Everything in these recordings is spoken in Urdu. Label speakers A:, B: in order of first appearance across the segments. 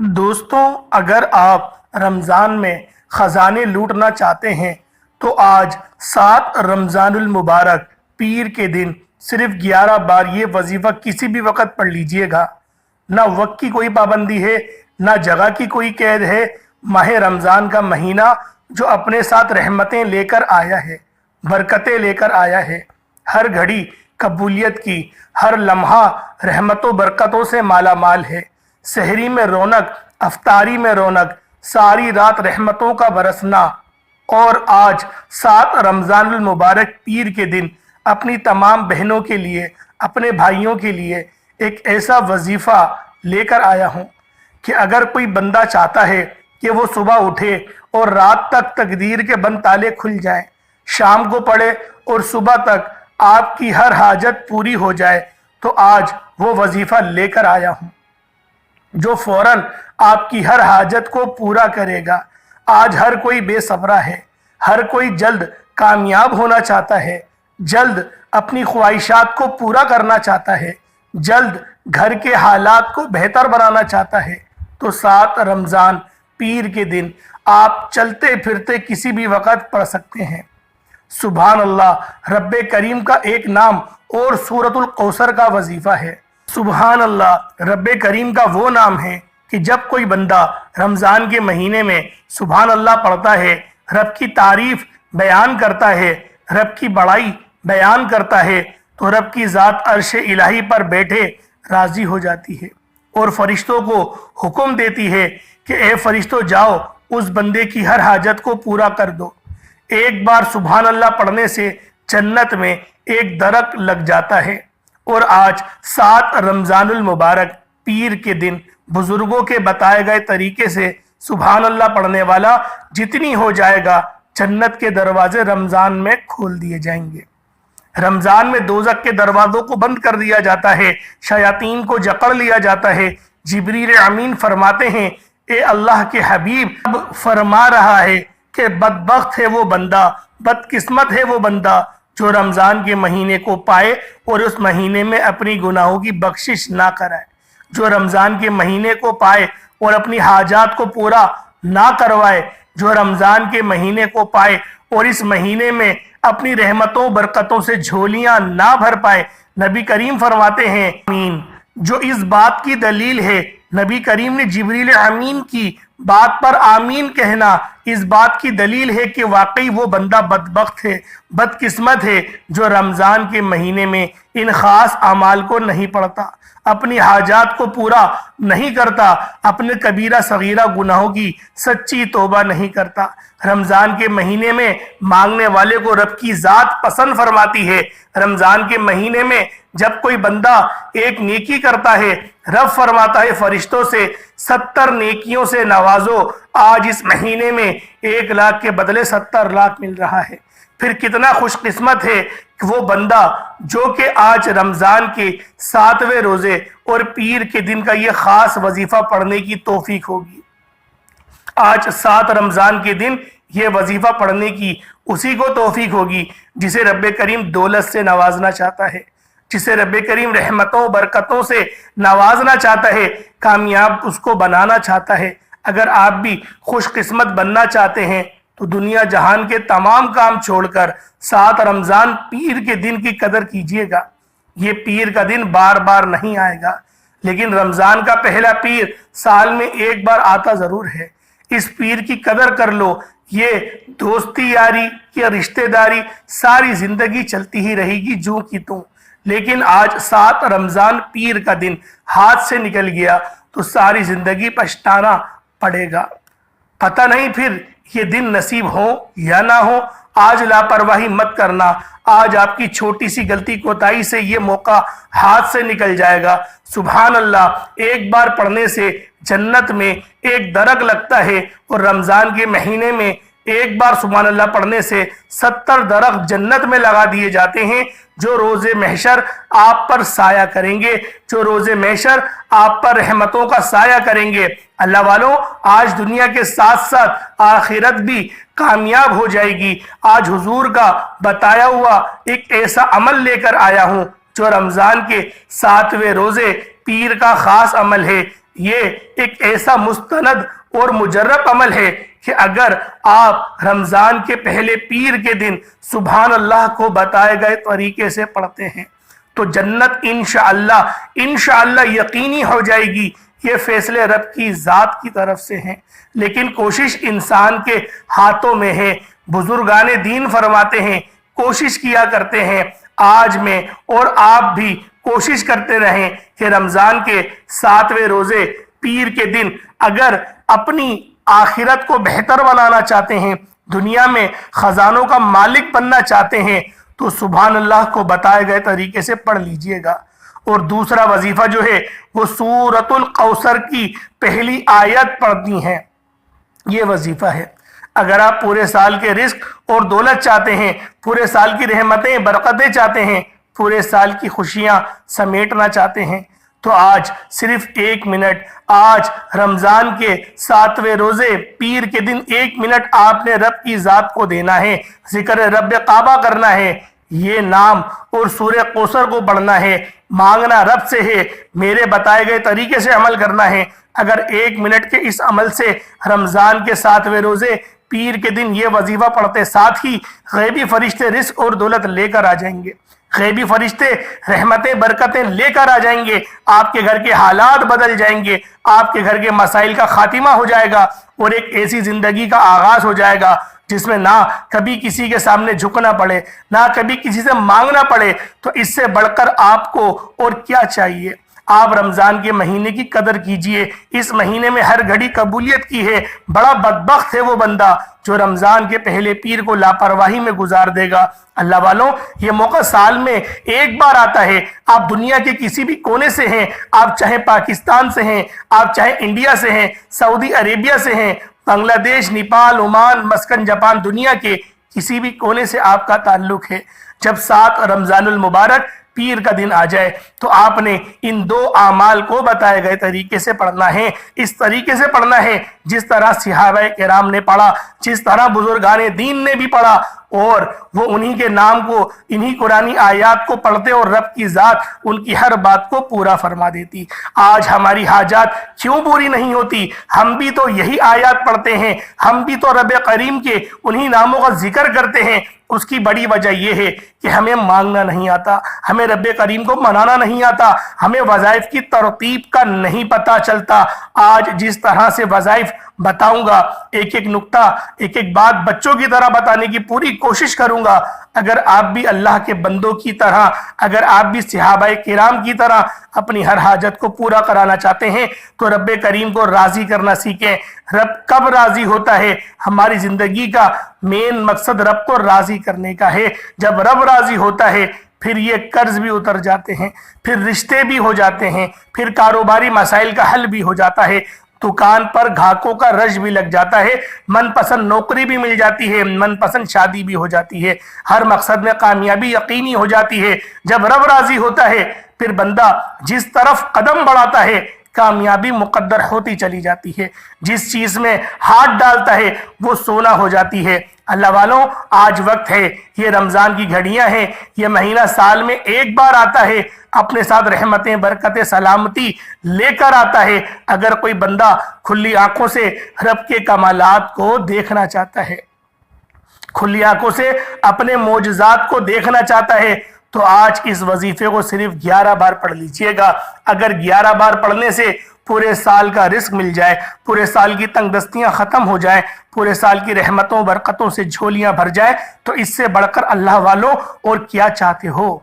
A: دوستوں، اگر آپ رمضان میں خزانے لوٹنا چاہتے ہیں تو آج 7 رمضان المبارک پیر کے دن صرف 11 بار یہ وظیفہ کسی بھی وقت پڑھ لیجئے گا۔ نہ وقت کی کوئی پابندی ہے، نہ جگہ کی کوئی قید ہے۔ ماہ رمضان کا مہینہ جو اپنے ساتھ رحمتیں لے کر آیا ہے، برکتیں لے کر آیا ہے، ہر گھڑی قبولیت کی، ہر لمحہ رحمت و برکتوں سے مالا مال ہے۔ سحری میں رونق، افطاری میں رونق، ساری رات رحمتوں کا برسنا، اور آج 7 رمضان المبارک پیر کے دن اپنی تمام بہنوں کے لیے، اپنے بھائیوں کے لیے ایک ایسا وظیفہ لے کر آیا ہوں کہ اگر کوئی بندہ چاہتا ہے کہ وہ صبح اٹھے اور رات تک تقدیر کے بند تالے کھل جائیں، شام کو پڑھے اور صبح تک آپ کی ہر حاجت پوری ہو جائے، تو آج وہ وظیفہ لے کر آیا ہوں جو فوراً آپ کی ہر حاجت کو پورا کرے گا۔ آج ہر کوئی بے صبرا ہے، ہر کوئی جلد کامیاب ہونا چاہتا ہے، جلد اپنی خواہشات کو پورا کرنا چاہتا ہے، جلد گھر کے حالات کو بہتر بنانا چاہتا ہے۔ تو 7 رمضان پیر کے دن آپ چلتے پھرتے کسی بھی وقت پڑھ سکتے ہیں۔ سبحان اللہ رب کریم کا ایک نام اور سورۃ الکوثر کا وظیفہ ہے۔ سبحان اللہ رب کریم کا وہ نام ہے کہ جب کوئی بندہ رمضان کے مہینے میں سبحان اللہ پڑھتا ہے، رب کی تعریف بیان کرتا ہے، رب کی بڑائی بیان کرتا ہے، تو رب کی ذات عرش الہی پر بیٹھے راضی ہو جاتی ہے اور فرشتوں کو حکم دیتی ہے کہ اے فرشتوں جاؤ اس بندے کی ہر حاجت کو پورا کر دو۔ ایک بار سبحان اللہ پڑھنے سے جنت میں ایک درخت لگ جاتا ہے۔ اور آج 7 رمضان المبارک پیر کے دن بزرگوں کے بتائے گئے طریقے سے سبحان اللہ پڑھنے والا جتنی ہو جائے گا، جنت کے دروازے رمضان میں کھول دیے جائیں گے۔ رمضان میں دوزخ کے دروازوں کو بند کر دیا جاتا ہے، شیاطین کو جکڑ لیا جاتا ہے۔ جبریل امین فرماتے ہیں اے اللہ کے حبیب، اب فرما رہا ہے کہ بدبخت ہے وہ بندہ، بدقسمت ہے وہ بندہ جو رمضان کے مہینے کو پائے اور اس مہینے میں اپنی گناہوں کی بخشش نہ کرائے، جو رمضان کے مہینے کو پائے اور اپنی حاجات کو پورا نہ کروائے، جو رمضان کے مہینے کو پائے اور اس مہینے میں اپنی رحمتوں برکتوں سے جھولیاں نہ بھر پائے۔ نبی کریم فرماتے ہیں آمین، جو اس بات کی دلیل ہے، نبی کریم نے جبریل امین کی بات پر آمین کہنا اس بات کی دلیل ہے کہ واقعی وہ بندہ بدبخت ہے، بدقسمت ہے جو رمضان کے مہینے میں ان خاص اعمال کو نہیں پڑھتا، اپنی حاجات کو پورا نہیں کرتا، اپنے کبیرہ صغیرہ گناہوں کی سچی توبہ نہیں کرتا۔ رمضان کے مہینے میں مانگنے والے کو رب کی ذات پسند فرماتی ہے۔ رمضان کے مہینے میں جب کوئی بندہ ایک نیکی کرتا ہے، رب فرماتا ہے فرشتوں سے 70 نیکیوں سے نوازو۔ آج اس مہینے میں 1 لاکھ کے بدلے 70 لاکھ مل رہا ہے۔ پھر کتنا خوش قسمت ہے کہ وہ بندہ جو کہ آج رمضان کے 7ویں روزے اور پیر کے دن کا یہ خاص وظیفہ پڑھنے کی توفیق ہوگی۔ آج 7 رمضان کے دن یہ وظیفہ پڑھنے کی اسی کو توفیق ہوگی جسے رب کریم دولت سے نوازنا چاہتا ہے، جسے رب کریم رحمتوں برکتوں سے نوازنا چاہتا ہے، کامیاب اس کو بنانا چاہتا ہے۔ اگر آپ بھی خوش قسمت بننا چاہتے ہیں تو دنیا جہان کے تمام کام چھوڑ کر 7 رمضان پیر کے دن کی قدر کیجئے گا۔ یہ پیر کا دن بار بار نہیں آئے گا، لیکن رمضان کا پہلا پیر سال میں 1 بار آتا ضرور ہے۔ اس پیر کی قدر کر لو، یہ دوستی یاری یا رشتہ داری ساری زندگی چلتی ہی رہے گی جوں کی توں، لیکن آج 7 رمضان پیر کا دن ہاتھ سے نکل گیا تو ساری زندگی پچھتانا پڑے گا۔ پتہ نہیں پھر یہ دن نصیب ہو یا نہ ہو۔ آج لاپرواہی مت کرنا، آج آپ کی چھوٹی سی غلطی کوتاہی سے یہ موقع ہاتھ سے نکل جائے گا۔ سبحان اللہ ایک بار پڑھنے سے جنت میں ایک درخت لگتا ہے، اور رمضان کے مہینے میں ایک بار سبحان اللہ پڑھنے سے 70 درخت جنت میں لگا دیے جاتے ہیں جو روز محشر آپ پر سایہ کریں گے، جو روز محشر آپ پر رحمتوں کا سایہ کریں گے۔ اللہ والوں، آج دنیا کے ساتھ ساتھ آخرت بھی کامیاب ہو جائے گی۔ آج حضور کا بتایا ہوا ایک ایسا عمل لے کر آیا ہوں جو رمضان کے 7ویں روزے پیر کا خاص عمل ہے۔ یہ ایک ایسا مستند اور مجرب عمل ہے کہ اگر آپ رمضان کے پہلے پیر کے دن سبحان اللہ کو بتائے گئے طریقے سے پڑھتے ہیں تو جنت انشاءاللہ یقینی ہو جائے گی۔ یہ فیصلے رب کی ذات کی طرف سے ہیں، لیکن کوشش انسان کے ہاتھوں میں ہے۔ بزرگان دین فرماتے ہیں کوشش کیا کرتے ہیں، آج میں اور آپ بھی کوشش کرتے رہیں کہ رمضان کے 7ویں روزے پیر کے دن اگر اپنی آخرت کو بہتر بنانا چاہتے ہیں، دنیا میں خزانوں کا مالک بننا چاہتے ہیں تو سبحان اللہ کو بتائے گئے طریقے سے پڑھ لیجئے گا۔ اور دوسرا وظیفہ جو ہے وہ سورۃ الکوثر کی پہلی آیت پڑھنی ہے، یہ وظیفہ ہے۔ اگر آپ پورے سال کے رزق اور دولت چاہتے ہیں، پورے سال کی رحمتیں برکتیں چاہتے ہیں، پورے سال کی خوشیاں سمیٹنا چاہتے ہیں تو آج صرف 1 منٹ، آج رمضان کے 7ویں روزے پیر کے دن 1 منٹ آپ نے رب کی ذات کو دینا ہے، ذکر رب کعبہ کرنا ہے، یہ نام اور سورہ کوثر کو پڑھنا ہے، مانگنا رب سے ہے، میرے بتائے گئے طریقے سے عمل کرنا ہے۔ اگر 1 منٹ کے اس عمل سے رمضان کے 7ویں روزے پیر کے دن یہ وظیفہ پڑھتے ساتھ ہی غیبی فرشتے رزق اور دولت لے کر آ جائیں گے، غیبی فرشتے رحمتیں برکتیں لے کر آ جائیں گے، آپ کے گھر کے حالات بدل جائیں گے، آپ کے گھر کے مسائل کا خاتمہ ہو جائے گا اور ایک ایسی زندگی کا آغاز ہو جائے گا جس میں نہ کبھی کسی کے سامنے جھکنا پڑے، نہ کبھی کسی سے مانگنا پڑے۔ تو اس سے بڑھ کر آپ کو اور کیا چاہیے؟ آپ رمضان کے مہینے کی قدر کیجئے، اس مہینے میں ہر گھڑی قبولیت کی ہے۔ بڑا بدبخت ہے وہ بندہ جو رمضان کے پہلے پیر کو لاپرواہی میں گزار دے گا۔ اللہ والوں، یہ موقع سال میں ایک بار آتا ہے۔ آپ دنیا کے کسی بھی کونے سے ہیں، آپ چاہے پاکستان سے ہیں، آپ چاہے انڈیا سے ہیں، سعودی عربیہ سے ہیں، بنگلہ دیش، نیپال، عمان، مسکن، جاپان، دنیا کے کسی بھی کونے سے آپ کا تعلق ہے، جب 7 رمضان المبارک پیر کا دن آ جائے تو آپ نے ان 2 اعمال کو بتائے گئے طریقے سے پڑھنا ہے، اس طریقے سے پڑھنا ہے جس طرح صحابہ کرام نے پڑھا، جس طرح بزرگان دین نے بھی پڑھا، اور وہ انہی کے نام کو، انہی قرآنی آیات کو پڑھتے اور رب کی ذات ان کی ہر بات کو پورا فرما دیتی۔ آج ہماری حاجات کیوں پوری نہیں ہوتی؟ ہم بھی تو یہی آیات پڑھتے ہیں، ہم بھی تو رب کریم کے انہی ناموں کا ذکر کرتے ہیں۔ اس کی بڑی وجہ یہ ہے کہ ہمیں مانگنا نہیں آتا، ہمیں رب کریم کو منانا نہیں آتا، ہمیں وظائف کی ترتیب کا نہیں پتہ چلتا۔ آج جس طرح سے وظائف بتاؤں گا، ایک ایک نقطہ، ایک ایک بات بچوں کی طرح بتانے کی پوری کوشش کروں گا۔ اگر آپ بھی اللہ کے بندوں کی طرح، اگر آپ بھی صحابہ کرام کی طرح اپنی ہر حاجت کو پورا کرانا چاہتے ہیں تو رب کریم کو راضی کرنا سیکھیں۔ رب کب راضی ہوتا ہے؟ ہماری زندگی کا مین مقصد رب کو راضی کرنے کا ہے۔ جب رب راضی ہوتا ہے پھر یہ قرض بھی اتر جاتے ہیں، پھر رشتے بھی ہو جاتے ہیں، پھر کاروباری مسائل کا حل بھی ہو جاتا ہے، دکان پر گھاکوں کا رش بھی لگ جاتا ہے، من پسند نوکری بھی مل جاتی ہے، من پسند شادی بھی ہو جاتی ہے، ہر مقصد میں کامیابی یقینی ہو جاتی ہے۔ جب رب راضی ہوتا ہے پھر بندہ جس طرف قدم بڑھاتا ہے کامیابی مقدر ہوتی چلی جاتی ہے، جس چیز میں ہاتھ ڈالتا ہے وہ سونا ہو جاتی ہے۔ اللہ والوں، آج وقت ہے، یہ رمضان کی گھڑیاں ہیں، یہ مہینہ سال میں ایک بار آتا ہے، اپنے ساتھ رحمتیں برکتیں سلامتی لے کر آتا ہے۔ اگر کوئی بندہ کھلی آنکھوں سے رب کے کمالات کو دیکھنا چاہتا ہے، کھلی آنکھوں سے اپنے معجزات کو دیکھنا چاہتا ہے تو آج اس وظیفے کو صرف 11 بار پڑھ لیجئے گا۔ اگر 11 بار پڑھنے سے پورے سال کا رزق مل جائے، پورے سال کی تنگ دستیاں ختم ہو جائیں، پورے سال کی رحمتوں برکتوں سے جھولیاں بھر جائیں تو اس سے بڑھ کر اللہ والوں اور کیا چاہتے ہو؟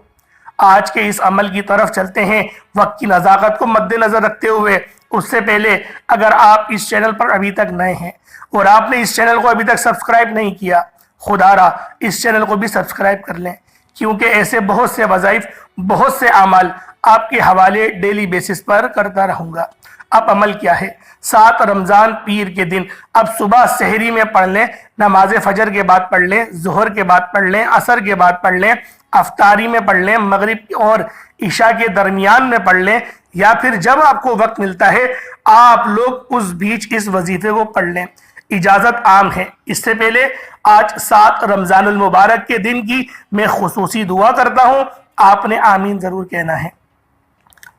A: آج کے اس عمل کی طرف چلتے ہیں وقت کی نزاکت کو مد نظر رکھتے ہوئے۔ اس سے پہلے اگر آپ اس چینل پر ابھی تک نئے ہیں اور آپ نے اس چینل کو ابھی تک سبسکرائب نہیں کیا، خدا را اس چینل کو بھی سبسکرائب کر لیں، کیونکہ ایسے بہت سے وظائف، بہت سے اعمال آپ کے حوالے ڈیلی بیسس پر کرتا رہوں گا۔ اب عمل کیا ہے؟ 7 رمضان پیر کے دن اب صبح سحری میں پڑھ لیں، نماز فجر کے بعد پڑھ لیں، ظہر کے بعد پڑھ لیں، عصر کے بعد پڑھ لیں، افطاری میں پڑھ لیں، مغرب اور عشاء کے درمیان میں پڑھ لیں، یا پھر جب آپ کو وقت ملتا ہے آپ لوگ اس بیچ اس وظیفے کو پڑھ لیں۔ اجازت عام ہے۔ اس سے پہلے آج 7 رمضان المبارک کے دن کی میں خصوصی دعا کرتا ہوں، آپ نے آمین ضرور کہنا ہے۔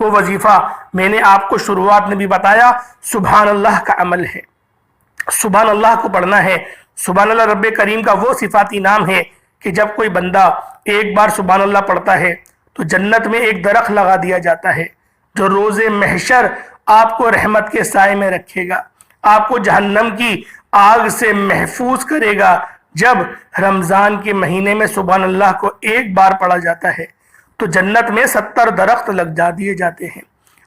A: وہ وظیفہ میں نے آپ کو شروعات میں بھی بتایا، سبحان اللہ کا عمل ہے۔ سبحان اللہ کو پڑھنا ہے۔ سبحان اللہ رب کریم کا وہ صفاتی نام ہے کہ جب کوئی بندہ ایک بار سبحان اللہ پڑھتا ہے تو جنت میں ایک درخت لگا دیا جاتا ہے جو روز محشر آپ کو رحمت کے سائے میں رکھے گا، آپ کو جہنم کی آگ سے محفوظ کرے گا۔ جب رمضان کے مہینے میں سبحان اللہ کو ایک بار پڑھا جاتا ہے تو جنت میں 70 درخت لگ دیے جاتے ہیں۔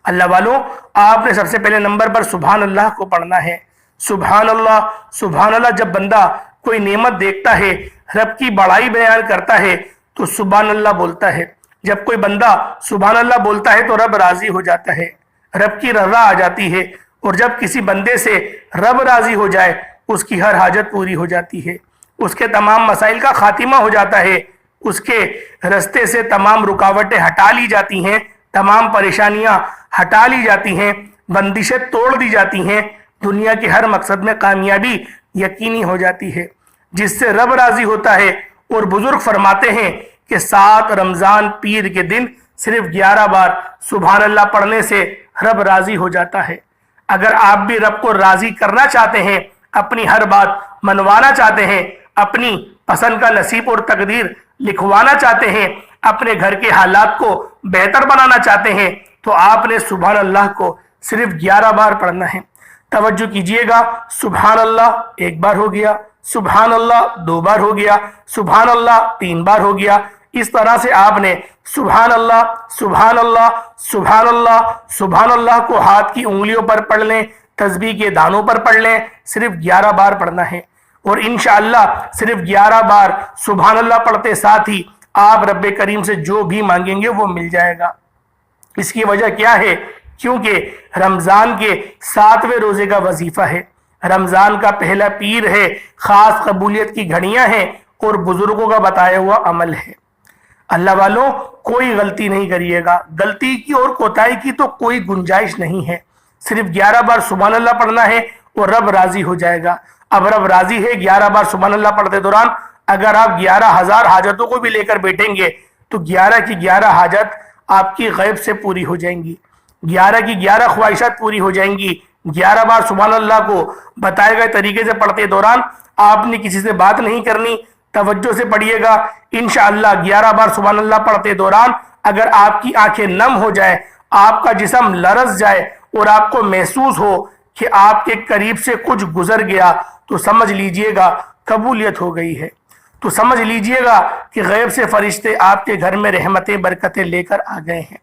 A: اللہ والوں، آپ نے سب سے پہلے نمبر پر سبحان اللہ کو پڑھنا ہے۔ سبحان اللہ، سبحان اللہ۔ جب بندہ کوئی نعمت دیکھتا ہے، رب کی بڑائی بیان کرتا ہے تو سبحان اللہ بولتا ہے۔ جب کوئی بندہ سبحان اللہ بولتا ہے تو رب راضی ہو جاتا ہے، رب کی رضا آ جاتی ہے، اور جب کسی بندے سے رب راضی ہو جائے اس کی ہر حاجت پوری ہو جاتی ہے، اس کے تمام مسائل کا خاتمہ ہو جاتا ہے، اس کے رستے سے تمام رکاوٹیں ہٹا لی جاتی ہیں، تمام پریشانیاں ہٹا لی جاتی ہیں، بندشیں توڑ دی جاتی ہیں، دنیا کے ہر مقصد میں کامیابی یقینی ہو جاتی ہے، جس سے رب راضی ہوتا ہے۔ اور بزرگ فرماتے ہیں کہ 7 رمضان پیر کے دن صرف 11 بار سبحان اللہ پڑھنے سے رب راضی ہو جاتا ہے۔ اگر آپ بھی رب کو راضی کرنا چاہتے ہیں، اپنی ہر بات منوانا چاہتے ہیں، اپنی پسند کا نصیب اور تقدیر لکھوانا چاہتے ہیں، اپنے گھر کے حالات کو بہتر بنانا چاہتے ہیں، تو آپ نے سبحان اللہ کو صرف 11 بار پڑھنا ہے۔ توجہ کیجئے گا، سبحان اللہ ایک بار ہو گیا، سبحان اللہ 2 بار ہو گیا، سبحان اللہ 3 بار ہو گیا۔ اس طرح سے آپ نے سبحان اللہ سبحان اللہ سبحان اللہ سبحان اللہ کو ہاتھ کی انگلیوں پر پڑھ لیں، تسبیح کے دانوں پر پڑھ لیں، صرف 11 بار پڑھنا ہے۔ اور انشاءاللہ صرف 11 بار سبحان اللہ پڑھتے ساتھ ہی آپ رب کریم سے جو بھی مانگیں گے وہ مل جائے گا۔ اس کی وجہ کیا ہے؟ کیونکہ رمضان کے 7ویں روزے کا وظیفہ ہے، رمضان کا پہلا پیر ہے، خاص قبولیت کی گھڑیاں ہیں اور بزرگوں کا بتایا ہوا عمل ہے۔ اللہ والوں، کوئی غلطی نہیں کریے گا، غلطی کی اور کوتاہی کی تو کوئی گنجائش نہیں ہے۔ صرف 11 بار سبحان اللہ پڑھنا ہے اور رب راضی ہو جائے گا۔ اب رب راضی ہے 11 بار سبحان اللہ پڑھتے دوران اگر آپ 11,000 حاجتوں کو بھی لے کر بیٹھیں گے تو 11 کی 11 حاجت آپ کی غیب سے پوری ہو جائیں گی، 11 کی 11 خواہشات پوری ہو جائیں گی۔ 11 بار سبحان اللہ کو بتائے گئے طریقے سے پڑھتے دوران آپ نے کسی سے بات نہیں کرنی، توجہ سے پڑھیے گا۔ انشاءاللہ 11 بار سبحان اللہ پڑھتے دوران اگر آپ کی آنکھیں نم ہو جائے، آپ کا جسم لرز جائے اور آپ کو محسوس ہو کہ آپ کے قریب سے کچھ گزر گیا تو سمجھ لیجئے گا قبولیت ہو گئی ہے، تو سمجھ لیجئے گا کہ غیب سے فرشتے آپ کے گھر میں رحمتیں برکتیں لے کر آ گئے ہیں،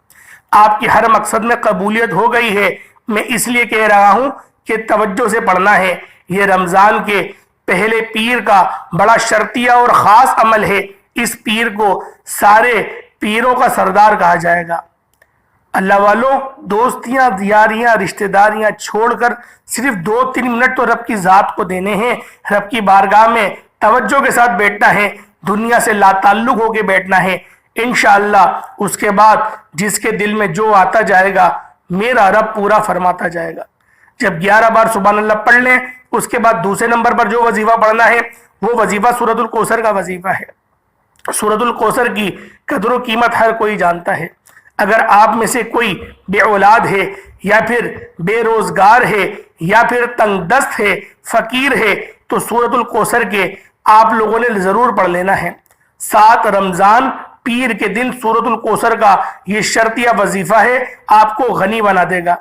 A: آپ کی ہر مقصد میں قبولیت ہو گئی ہے۔ میں اس لیے کہہ رہا ہوں کہ توجہ سے پڑھنا ہے، یہ رمضان کے پہلے پیر کا بڑا شرطیہ اور خاص عمل ہے۔ اس پیر کو سارے پیروں کا سردار کہا جائے گا۔ اللہ والوں، دوستیاں، دیاریاں، رشتہ داریاں چھوڑ کر صرف 2-3 منٹ تو رب کی ذات کو دینے ہیں، رب کی بارگاہ میں توجہ کے ساتھ بیٹھنا ہے، دنیا سے لا تعلق ہو کے بیٹھنا ہے۔ انشاءاللہ اس کے بعد جس کے دل میں جو آتا جائے گا میرا رب پورا فرماتا جائے گا۔ جب 11 بار سبحان اللہ پڑھ لیں، اس کے بعد دوسرے نمبر پر جو وظیفہ پڑھنا ہے وہ وظیفہ سورۃ الکوثر کا وظیفہ ہے۔ سورۃ الکوثر کی قدر و قیمت ہر کوئی جانتا ہے۔ اگر آپ میں سے کوئی بے اولاد ہے یا پھر بے روزگار ہے یا پھر تنگ دست ہے، فقیر ہے، تو سورۃ الکوثر کے آپ لوگوں نے ضرور پڑھ لینا ہے۔ 7 رمضان پیر کے دن سورۃ الکوثر کا یہ شرطیہ وظیفہ ہے، آپ کو غنی بنا دے گا۔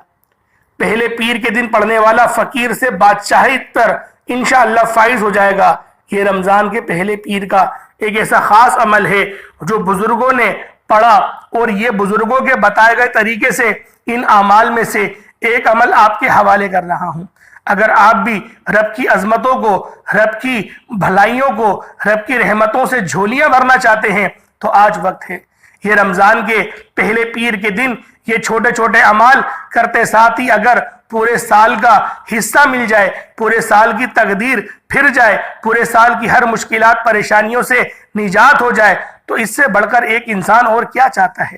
A: پہلے پیر کے دن پڑھنے والا فقیر سے بادشاہی تر انشاءاللہ فائز ہو جائے گا۔ یہ رمضان کے پہلے پیر کا ایک ایسا خاص عمل ہے جو بزرگوں نے پڑھا، اور یہ بزرگوں کے بتائے گئے طریقے سے ان اعمال میں سے ایک عمل آپ کے حوالے کر رہا ہوں۔ اگر آپ بھی رب کی عظمتوں کو، رب کی بھلائیوں کو، رب کی رحمتوں سے جھولیاں بھرنا چاہتے ہیں تو آج وقت ہے۔ یہ رمضان کے پہلے پیر کے دن یہ چھوٹے چھوٹے اعمال کرتے ساتھ ہی اگر پورے سال کا حصہ مل جائے، پورے سال کی تقدیر پھر جائے، پورے سال کی ہر مشکلات پریشانیوں سے نجات ہو جائے، تو اس سے بڑھ کر ایک انسان اور کیا چاہتا ہے؟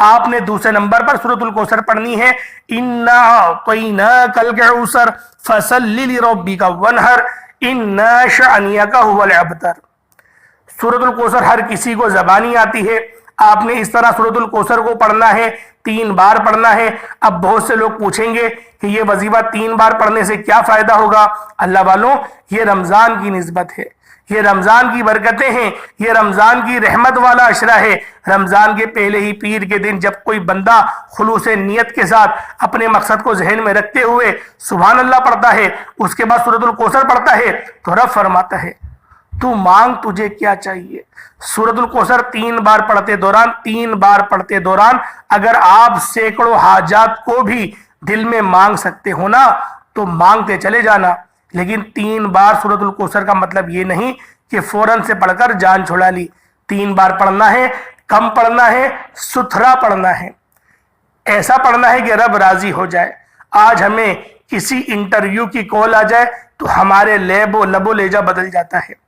A: آپ نے دوسرے نمبر پر سورۃ الکوثر پڑھنی ہے۔ اِنَّا أَعْطَيْنَاكَ الْكَوْثَرَ فَصَلِّ لِرَبِّكَ وَانْحَرْ إِنَّ شَأْنِيَكَ هُوَ الْأَبْتَرُ۔ سورۃ الکوثر ہر کسی کو زبانی آتی ہے، آپ نے اس طرح سورۃ الکوثر کو پڑھنا ہے 3 بار پڑھنا ہے۔ اب بہت سے لوگ پوچھیں گے کہ یہ وظیفہ 3 بار پڑھنے سے کیا فائدہ ہوگا؟ اللہ والوں، یہ رمضان کی نسبت ہے، یہ رمضان کی برکتیں ہیں، یہ رمضان کی رحمت والا عشرہ ہے۔ رمضان کے پہلے ہی پیر کے دن جب کوئی بندہ خلوص نیت کے ساتھ اپنے مقصد کو ذہن میں رکھتے ہوئے سبحان اللہ پڑھتا ہے، اس کے بعد سورۃ الکوثر پڑھتا ہے، تو رب فرماتا ہے تو مانگ، تجھے کیا چاہیے؟ سورۃ الکوثر 3 بار پڑھتے دوران اگر آپ سینکڑوں حاجات کو بھی دل میں مانگ سکتے ہو نا تو مانگتے چلے جانا۔ لیکن 3 بار سورۃ الکوثر کا مطلب یہ نہیں کہ فوراً سے پڑھ کر جان چھڑا لی۔ 3 بار پڑھنا ہے، کم پڑھنا ہے، ستھرا پڑھنا ہے، ایسا پڑھنا ہے کہ رب راضی ہو جائے۔ آج ہمیں کسی انٹرویو کی کال آ جائے تو ہمارے لب و لہجہ بدل جاتا ہے،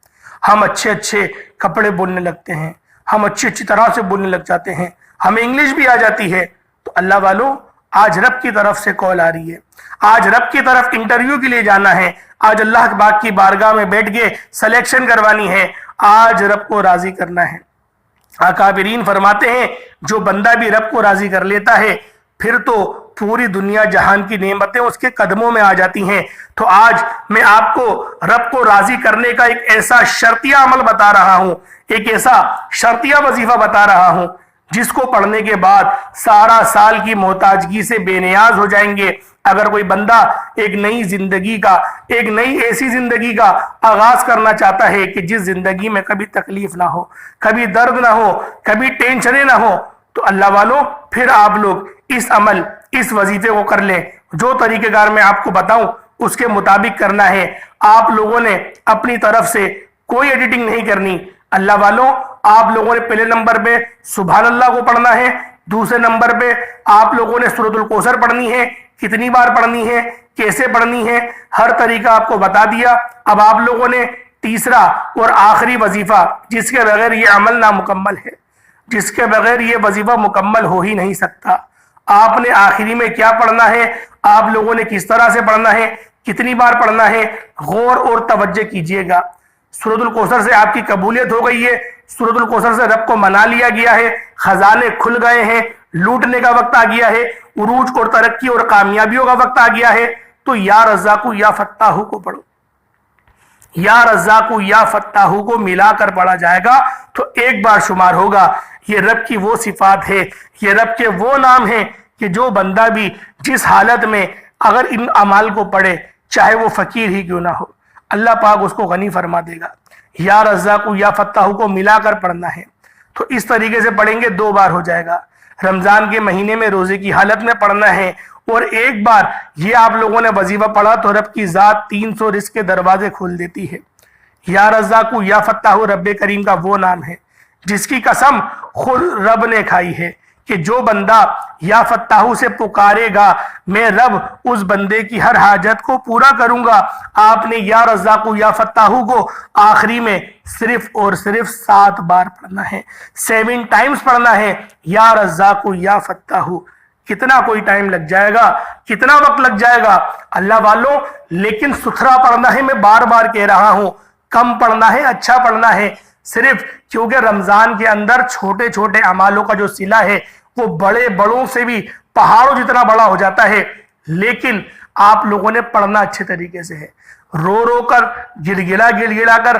A: ہم اچھے کپڑے بولنے لگتے ہیں، ہم اچھی طرح سے بولنے لگ جاتے ہیں، ہمیں انگلش بھی آ جاتی ہے۔ تو اللہ والوں، آج رب کی طرف سے کال آ رہی ہے، آج رب کی طرف انٹرویو کے لیے جانا ہے، آج اللہ پاک کی بارگاہ میں بیٹھ کے سلیکشن کروانی ہے، آج رب کو راضی کرنا ہے۔ اکابرین فرماتے ہیں جو بندہ بھی رب کو راضی کر لیتا ہے پھر تو پوری دنیا جہان کی نعمتیں اس کے قدموں میں آ جاتی ہیں۔ تو آج میں آپ کو رب کو راضی کرنے کا ایک ایسا شرطیہ عمل بتا رہا ہوں، ایک ایسا شرطیہ وظیفہ بتا رہا ہوں جس کو پڑھنے کے بعد سارا سال کی محتاجگی سے بے نیاز ہو جائیں گے۔ اگر کوئی بندہ ایک نئی ایسی زندگی کا آغاز کرنا چاہتا ہے کہ جس زندگی میں کبھی تکلیف نہ ہو، کبھی درد نہ ہو، کبھی ٹینشنیں نہ ہو، تو اللہ والوں پھر آپ لوگ اس وظیفے کو کر لیں۔ جو طریقہ کار میں آپ کو بتاؤں اس کے مطابق کرنا ہے۔ آپ لوگوں نے اپنی طرف سے کوئی ایڈیٹنگ نہیں کرنی۔ اللہ والوں، آپ لوگوں نے پہلے نمبر پہ سبحان اللہ کو پڑھنا ہے، دوسرے نمبر پہ آپ لوگوں نے سورۃ الکوثر پڑھنی ہے، کتنی بار پڑھنی ہے، کیسے پڑھنی ہے، ہر طریقہ آپ کو بتا دیا۔ اب آپ لوگوں نے تیسرا اور آخری وظیفہ جس کے بغیر یہ عمل نامکمل ہے، جس کے بغیر یہ وظیفہ مکمل ہو ہی نہیں سکتا، آپ نے آخری میں کیا پڑھنا ہے، آپ لوگوں نے کس طرح سے پڑھنا ہے، کتنی بار پڑھنا ہے، غور اور توجہ کیجئے گا۔ سورۃ الکوثر سے آپ کی قبولیت ہو گئی ہے، سورۃ الکوثر سے رب کو منا لیا گیا ہے، خزانے کھل گئے ہیں، لوٹنے کا وقت آ گیا ہے، عروج اور ترقی اور کامیابیوں کا وقت آ گیا ہے۔ تو یا رزاق یا فتاح کو پڑھو، یا رزاق یا فتاح کو ملا کر پڑھا جائے گا تو ایک بار شمار ہوگا۔ یہ رب کی وہ صفات ہے، یہ رب کے وہ نام ہیں کہ جو بندہ بھی جس حالت میں اگر ان اعمال کو پڑھے، چاہے وہ فقیر ہی کیوں نہ ہو، اللہ پاک اس کو غنی فرما دے گا۔ یا رزاق یا فتاح کو ملا کر پڑھنا ہے، تو اس طریقے سے پڑھیں گے 2 بار ہو جائے گا۔ رمضان کے مہینے میں روزے کی حالت میں پڑھنا ہے، اور ایک بار یہ آپ لوگوں نے وظیفہ پڑھا تو رب کی ذات 300 رزق کے دروازے کھول دیتی ہے۔ یا رزاق یا فتاح رب کریم کا وہ نام ہے جس کی قسم خود رب نے کھائی ہے کہ جو بندہ یا فتاح سے پکارے گا میں رب اس بندے کی ہر حاجت کو پورا کروں گا۔ آپ نے یا رزاق یا فتاح کو آخری میں صرف اور صرف 7 بار پڑھنا ہے، 7 ٹائمز پڑھنا ہے، یا رزاق یا فتاح۔ کتنا کوئی ٹائم لگ جائے گا، کتنا وقت لگ جائے گا اللہ والوں، لیکن ستھرا پڑھنا ہے۔ میں بار بار کہہ رہا ہوں، کم پڑھنا ہے، اچھا پڑھنا ہے، صرف کیونکہ رمضان کے اندر چھوٹے چھوٹے اعمالوں کا جو صلہ ہے وہ بڑوں سے بھی پہاڑوں جتنا بڑا ہو جاتا ہے۔ لیکن آپ لوگوں نے پڑھنا اچھے طریقے سے ہے، رو کر گڑگڑا کر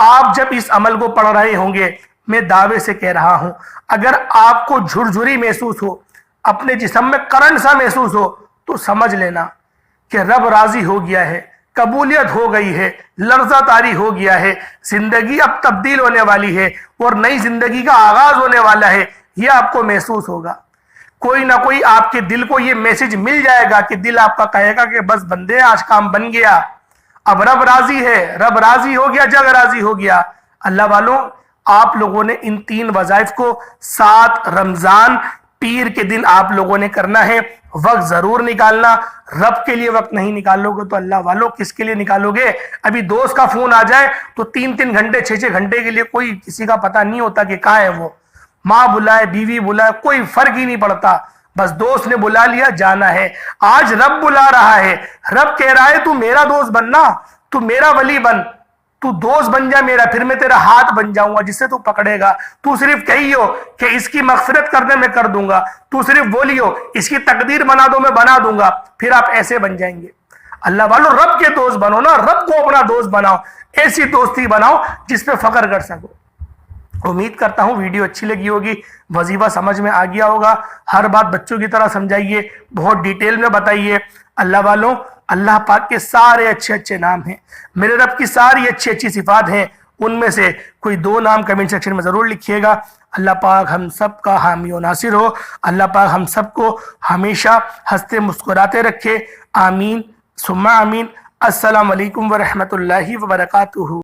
A: آپ جب اس عمل کو پڑھ رہے ہوں گے، میں دعوے سے کہہ رہا ہوں اگر آپ کو جھرجھری محسوس ہو، اپنے جسم میں کرنٹ سا محسوس ہو، تو سمجھ لینا کہ رب راضی ہو گیا ہے، قبولیت ہو گئی ہے، لرزہ طاری ہو گیا ہے، زندگی اب تبدیل ہونے والی ہے اور نئی زندگی کا آغاز ہونے والا ہے۔ یہ آپ کو محسوس ہوگا، کوئی نہ کوئی آپ کے دل کو یہ میسج مل جائے گا کہ دل آپ کا کہے گا کہ بس بندے آج کام بن گیا، اب رب راضی ہے، رب راضی ہو گیا، جگ راضی ہو گیا۔ اللہ والوں، آپ لوگوں نے ان 3 وظائف کو 7 رمضان پیر کے دن آپ لوگوں نے کرنا ہے۔ وقت ضرور نکالنا، رب کے لیے وقت نہیں نکالو گے تو اللہ والوں کس کے لیے نکالو گے؟ ابھی دوست کا فون آ جائے تو 3 گھنٹے 6 گھنٹے کے لیے کوئی کسی کا پتہ نہیں ہوتا کہ کہاں ہے وہ، ماں بلائے بیوی بلائے کوئی فرق ہی نہیں پڑتا، بس دوست نے بلا لیا جانا ہے۔ آج رب بلا رہا ہے، رب کہہ رہا ہے تو میرا دوست بننا، تو میرا ولی بن، تو دوست بن جا میرا، پھر میں تیرا ہاتھ بن جاؤں گا جس سے تو پکڑے گا. تو صرف کہیو کہ اس کی مغفرت کرنے میں کر دوں گا، تو صرف بولیو اس کی تقدیر بنا دو میں بنا دوں گا، پھر آپ ایسے بن جائیں گے. اللہ والو رب کے دوست بنو نا، رب کو اپنا دوست بناؤ، ایسی دوستی بناؤ جس پہ فخر کر سکو. امید کرتا ہوں ویڈیو اچھی لگی ہوگی، وظیفہ سمجھ میں آ گیا ہوگا. ہر بات بچوں کی طرح سمجھائیے، بہت ڈیٹیل میں بتائیے. اللہ والوں، اللہ پاک کے سارے اچھے اچھے نام ہیں، میرے رب کی ساری اچھی اچھی صفات ہیں، ان میں سے کوئی 2 نام کمنٹ سیکشن میں ضرور لکھیے گا. اللہ پاک ہم سب کا حامی و ناصر ہو. اللہ پاک ہم سب کو ہمیشہ ہنستے مسکراتے رکھے. آمین ثم آمین. السلام علیکم ورحمۃ اللہ وبرکاتہ.